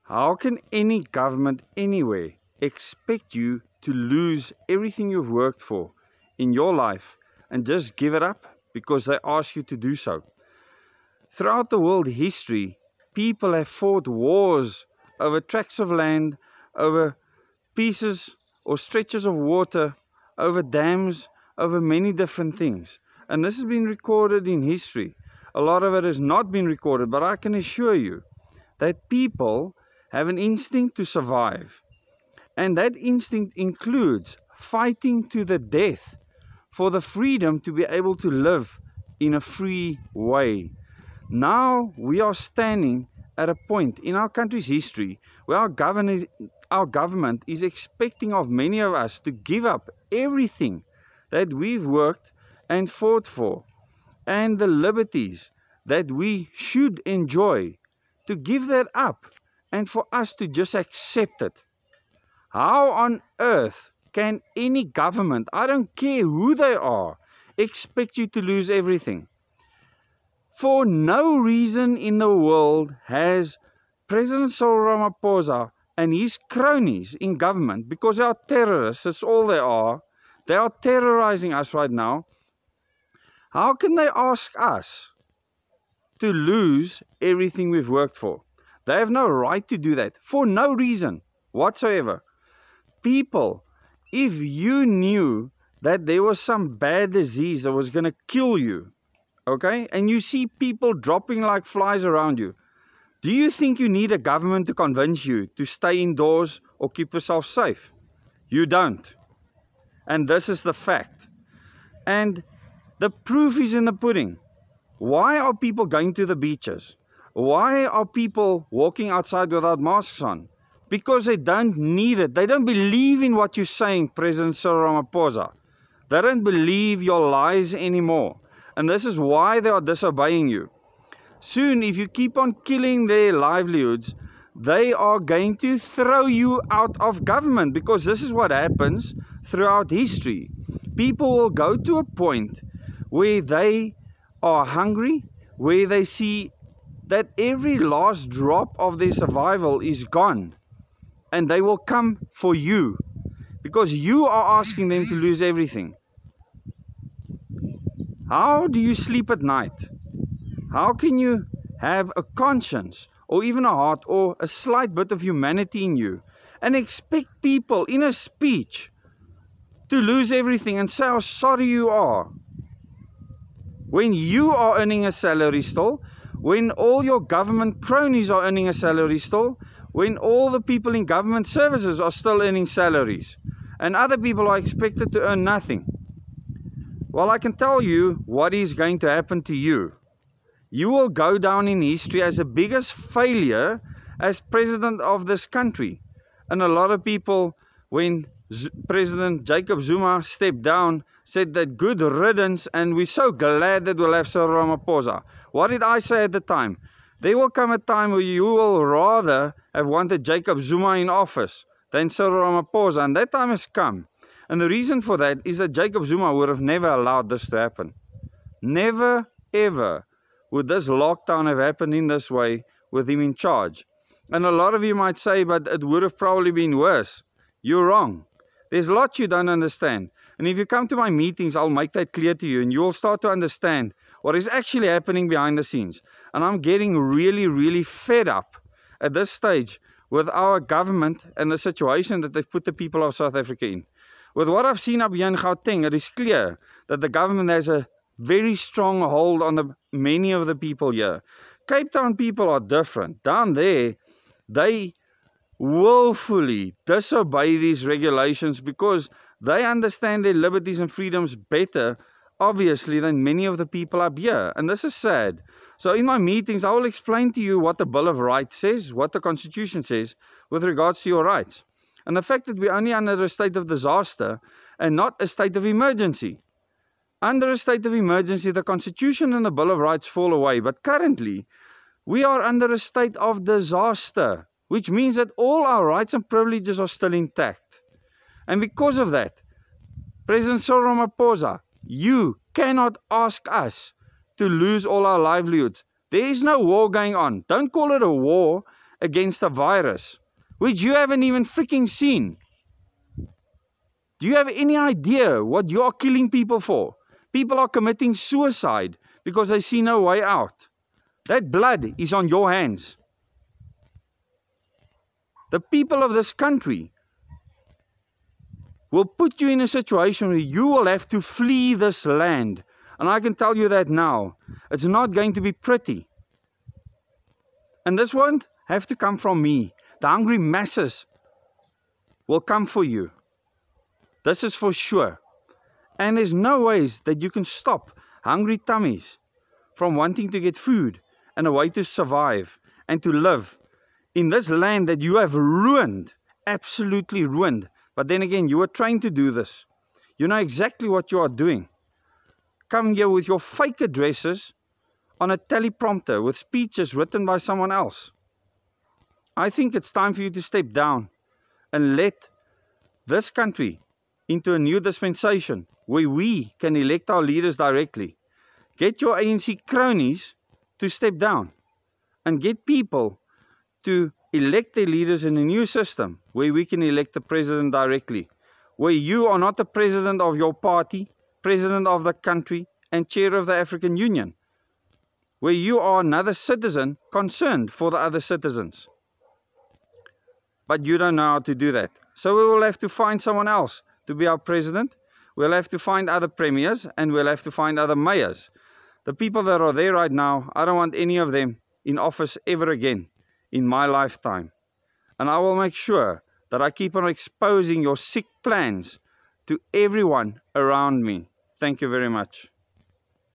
How can any government anywhere expect you to lose everything you've worked for in your life and just give it up because they ask you to do so? Throughout the world history, people have fought wars over tracts of land, over pieces or stretches of water, over dams, over many different things. And this has been recorded in history. A lot of it has not been recorded, but I can assure you that people have an instinct to survive. And that instinct includes fighting to the death for the freedom to be able to live in a free way. Now we are standing at a point in our country's history where our government is expecting of many of us to give up everything that we've worked and fought for, and the liberties that we should enjoy, to give that up and for us to just accept it. How on earth can any government, I don't care who they are, expect you to lose everything? For no reason in the world has President Cyril Ramaphosa and his cronies in government, because they are terrorists, that's all they are terrorizing us right now. How can they ask us to lose everything we've worked for? They have no right to do that, for no reason whatsoever. People, if you knew that there was some bad disease that was going to kill you, okay, and you see people dropping like flies around you, do you think you need a government to convince you to stay indoors or keep yourself safe? You don't. And this is the fact. And the proof is in the pudding. Why are people going to the beaches? Why are people walking outside without masks on? Because they don't need it. They don't believe in what you're saying, President Cyril Ramaphosa. They don't believe your lies anymore. And this is why they are disobeying you. Soon, if you keep on killing their livelihoods, they are going to throw you out of government, because this is what happens throughout history. People will go to a point where they are hungry, where they see that every last drop of their survival is gone, and they will come for you because you are asking them to lose everything. How do you sleep at night? How can you have a conscience or even a heart or a slight bit of humanity in you and expect people in a speech to lose everything and say how sorry you are, when you are earning a salary still, when all your government cronies are earning a salary still, when all the people in government services are still earning salaries, and other people are expected to earn nothing? Well, I can tell you what is going to happen to you. You will go down in history as the biggest failure as president of this country. And a lot of people, when President Jacob Zuma stepped down, said that good riddance, and we're so glad that we'll have Cyril Ramaphosa. What did I say at the time? There will come a time where you will rather have wanted Jacob Zuma in office than Cyril Ramaphosa, and that time has come. And the reason for that is that Jacob Zuma would have never allowed this to happen. Never, ever would this lockdown have happened in this way with him in charge. And a lot of you might say, but it would have probably been worse. You're wrong. There's lots you don't understand. And if you come to my meetings, I'll make that clear to you, and you'll start to understand what is actually happening behind the scenes. And I'm getting really, really fed up at this stage with our government and the situation that they've put the people of South Africa in. With what I've seen up here in Gauteng, it is clear that the government has a very strong hold on many of the people here. Cape Town people are different. Down there, they willfully disobey these regulations because they understand their liberties and freedoms better, obviously, than many of the people up here. And this is sad. So in my meetings, I will explain to you what the Bill of Rights says, what the Constitution says with regards to your rights. And the fact that we're only under a state of disaster and not a state of emergency. Under a state of emergency, the Constitution and the Bill of Rights fall away. But currently, we are under a state of disaster, which means that all our rights and privileges are still intact. And because of that, President Cyril Ramaphosa, you cannot ask us to lose all our livelihoods. There is no war going on. Don't call it a war against a virus which you haven't even freaking seen. Do you have any idea what you are killing people for? People are committing suicide because they see no way out. That blood is on your hands. The people of this country will put you in a situation where you will have to flee this land. And I can tell you that now. It's not going to be pretty. And this won't have to come from me. The hungry masses will come for you. This is for sure. And there's no ways that you can stop hungry tummies from wanting to get food and a way to survive and to live in this land that you have ruined, absolutely ruined. But then again, you were trained to do this. You know exactly what you are doing. Come here with your fake addresses on a teleprompter with speeches written by someone else. I think it's time for you to step down and let this country into a new dispensation where we can elect our leaders directly. Get your ANC cronies to step down and get people to elect their leaders in a new system where we can elect the president directly, where you are not the president of your party, president of the country and chair of the African Union, where you are another citizen concerned for the other citizens. But you don't know how to do that. So we will have to find someone else to be our president. We'll have to find other premiers and we'll have to find other mayors. The people that are there right now, I don't want any of them in office ever again in my lifetime. And I will make sure that I keep on exposing your sick plans to everyone around me. Thank you very much.